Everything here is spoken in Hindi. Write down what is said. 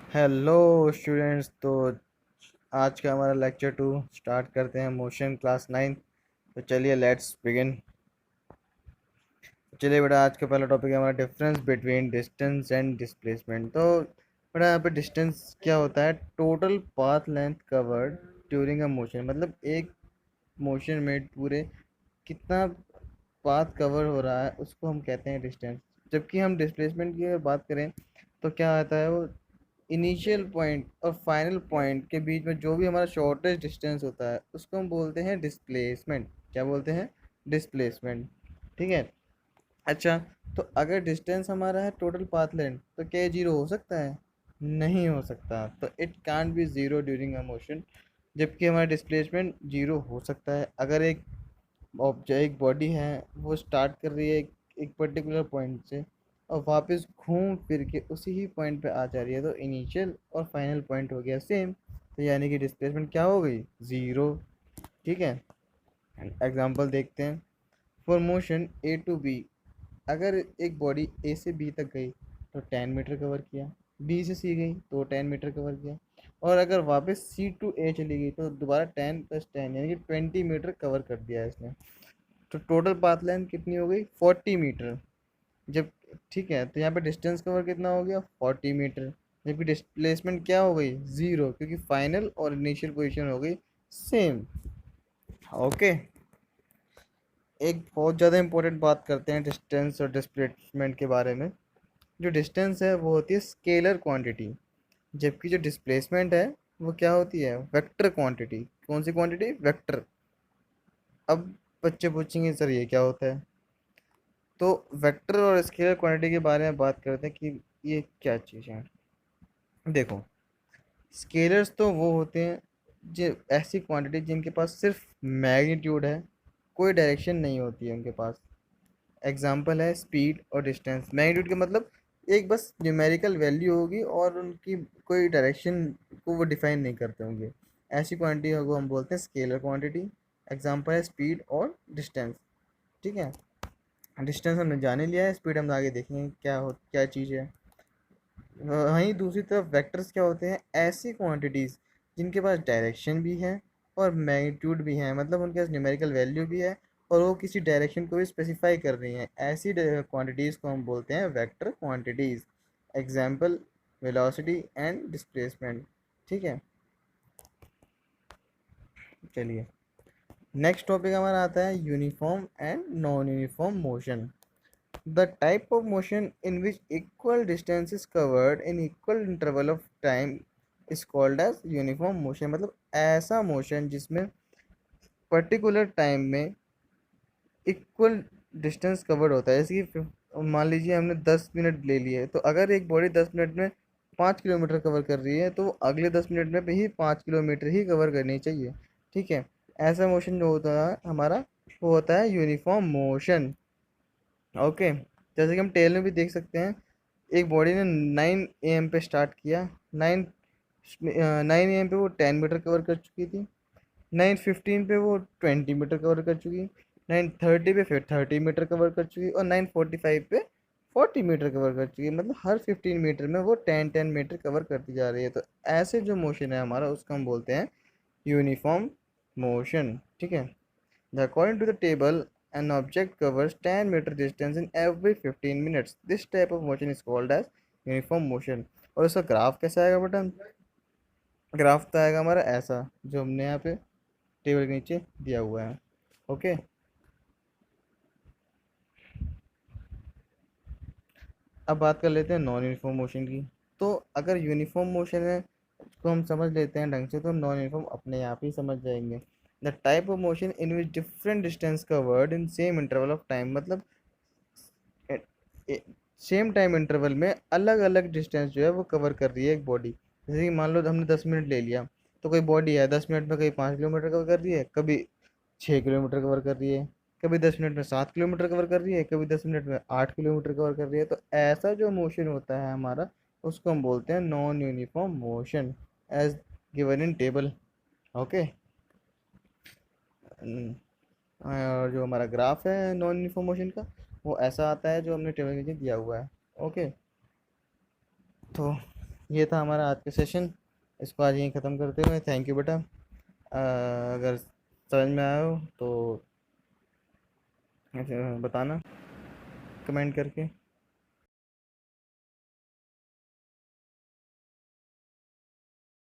Hello students. तो आज का हमारा लेक्चर 2 स्टार्ट करते हैं। Motion class 9। तो चलिए लेट्स बिगिन। चलिए बेटा, आज का पहला टॉपिक है हमारा difference between distance and displacement. तो बेटा यहाँ पे डिस्टेंस क्या होता है? Total path length covered during a motion. मतलब एक मोशन में पूरे कितना पाथ कवर हो रहा है उसको हम कहते हैं डिस्टेंस। जबकि हम डिस्प्लेसमेंट की अगर बात करें तो क्या आता है वो इनिशियल पॉइंट और फाइनल पॉइंट के बीच में जो भी हमारा शॉर्टेस्ट डिस्टेंस होता है उसको हम बोलते हैं डिस्प्लेसमेंट। क्या बोलते हैं? डिस्प्लेसमेंट। ठीक है। अच्छा, तो अगर डिस्टेंस हमारा है टोटल पाथ लेंथ तो क्या ये जीरो हो सकता है? नहीं हो सकता। तो it can't be zero during a motion. जबकि हमारा डिस्प्लेसमेंट जीरो हो सकता है अगर एक बॉडी है, वो स्टार्ट कर रही है एक पर्टिकुलर पॉइंट से और वापस घूम फिर के उसी ही पॉइंट पे आ जा रही है, तो इनिशियल और फाइनल पॉइंट हो गया सेम। तो यानी कि डिस्प्लेसमेंट क्या हो गई? ज़ीरो। ठीक है। एग्जांपल देखते हैं। For motion A to B, अगर एक बॉडी ए से बी तक गई तो 10 मीटर कवर किया, बी से सी गई तो 10 मीटर कवर किया, और अगर वापस सी टू ए चली गई तो दोबारा 10 + 10 यानी कि 20 मीटर कवर कर दिया है इसने। तो टोटल पाथ लेंथ कितनी हो गई? 40 मीटर। जब ठीक है, तो यहाँ पे डिस्टेंस कवर कितना हो गया? 40 मीटर। जबकि डिस्प्लेसमेंट क्या हो गई? ज़ीरो, क्योंकि फाइनल और इनिशियल पोजीशन हो गई सेम। ओके। एक बहुत ज़्यादा इंपॉर्टेंट बात करते हैं डिस्टेंस और डिस्प्लेसमेंट के बारे में। जो डिस्टेंस है वो होती है स्केलर क्वांटिटी, जबकि जो डिस्प्लेसमेंट है वो क्या होती है? Vector quantity. कौन सी क्वांटिटी? वेक्टर। अब बच्चे पूछेंगे सर ये क्या होता है? तो वेक्टर और स्केलर क्वांटिटी के बारे में बात करते हैं कि ये क्या चीज़ है। देखो, स्केलर्स तो वो होते हैं जो ऐसी क्वांटिटी जिनके पास सिर्फ मैग्नीट्यूड है, कोई डायरेक्शन नहीं होती है उनके पास। एग्जांपल है स्पीड और डिस्टेंस। मैग्नीट्यूड का मतलब एक बस न्यूमेरिकल वैल्यू होगी और उनकी कोई डायरेक्शन को वो डिफाइन नहीं करते होंगे। ऐसी क्वांटिटी को हम बोलते हैं स्केलर क्वांटिटी। एग्जांपल है स्पीड और डिस्टेंस। ठीक है। डिस्टेंस हमने जाने लिया है, स्पीड हम आगे देखेंगे क्या चीज़ है। वहीं दूसरी तरफ वेक्टर्स क्या होते हैं? ऐसी क्वांटिटीज़ जिनके पास डायरेक्शन भी है और मैग्नीट्यूड भी है, मतलब उनके पास न्यूमेरिकल वैल्यू भी है और वो किसी डायरेक्शन को भी स्पेसिफाई कर रही हैं। ऐसी क्वांटिटीज़ को हम बोलते हैं vector quantities. Example velocity and displacement. ठीक है। चलिए, नेक्स्ट टॉपिक हमारा आता है uniform and non uniform motion. The type of motion in which equal distance is covered in equal interval of time is called as uniform motion। मतलब ऐसा मोशन जिसमें पर्टिकुलर टाइम में इक्वल डिस्टेंस कवर्ड होता है। जैसे कि मान लीजिए हमने 10 मिनट ले लिए, तो अगर एक बॉडी 10 मिनट में 5 किलोमीटर कवर कर रही है तो वो अगले 10 मिनट में भी ही 5 किलोमीटर ही कवर करनी चाहिए। ठीक है। ऐसा मोशन जो होता है हमारा, वो होता है यूनिफॉर्म मोशन। ओके। जैसे कि हम टेल में भी देख सकते हैं, एक बॉडी ने 9 AM पे स्टार्ट किया। 9 9 AM पे वो 10 मीटर कवर कर चुकी थी। 9:15 पे वो 20 मीटर कवर कर चुकी। 9:30 पे फिर 30 मीटर कवर कर चुकी और 9:45 पे 40 मीटर कवर कर चुकी। मतलब हर 15 मीटर में वो 10 10 मीटर कवर करती जा रही है। तो ऐसे जो मोशन है हमारा उसको हम बोलते हैं यूनिफॉर्म मोशन। ठीक है। According to the table, an object covers 10 meter distance in every 15 minutes. This type of motion is called as uniform motion। और इसका ग्राफ कैसा आएगा बेटा? ग्राफ तो आएगा हमारा ऐसा, जो हमने यहाँ पे टेबल के नीचे दिया हुआ है। ओके। अब बात कर लेते हैं नॉन यूनिफॉर्म मोशन की। तो अगर यूनिफॉर्म मोशन है को हम समझ लेते हैं ढंग से, तो हम नॉन यूनिफॉर्म अपने आप ही समझ जाएंगे। The type of motion in which different distance covered in same interval of time. मतलब सेम टाइम इंटरवल में अलग अलग डिस्टेंस जो है वो कवर कर रही है एक बॉडी। जैसे कि मान लो हमने 10 मिनट ले लिया, तो कोई बॉडी है 10 मिनट में कहीं 5 किलोमीटर कवर कर रही है, कभी 6 किलोमीटर कवर कर रही है, कभी 10 मिनट में 7 किलोमीटर कवर कर रही है, कभी 10 मिनट में 8 किलोमीटर कवर कर रही है। तो ऐसा जो मोशन होता है हमारा उसको हम बोलते हैं non uniform motion, as given in table. Okay. और जो हमारा ग्राफ है नॉन यूनिफॉर्म मोशन का, वो ऐसा आता है जो हमने टेबल के नीचे दिया हुआ है। ओके। तो ये था हमारा आज का सेशन। इसको आज यहीं ख़त्म करते हुए थैंक यू बेटा। अगर समझ में आया हो तो बताना कमेंट करके।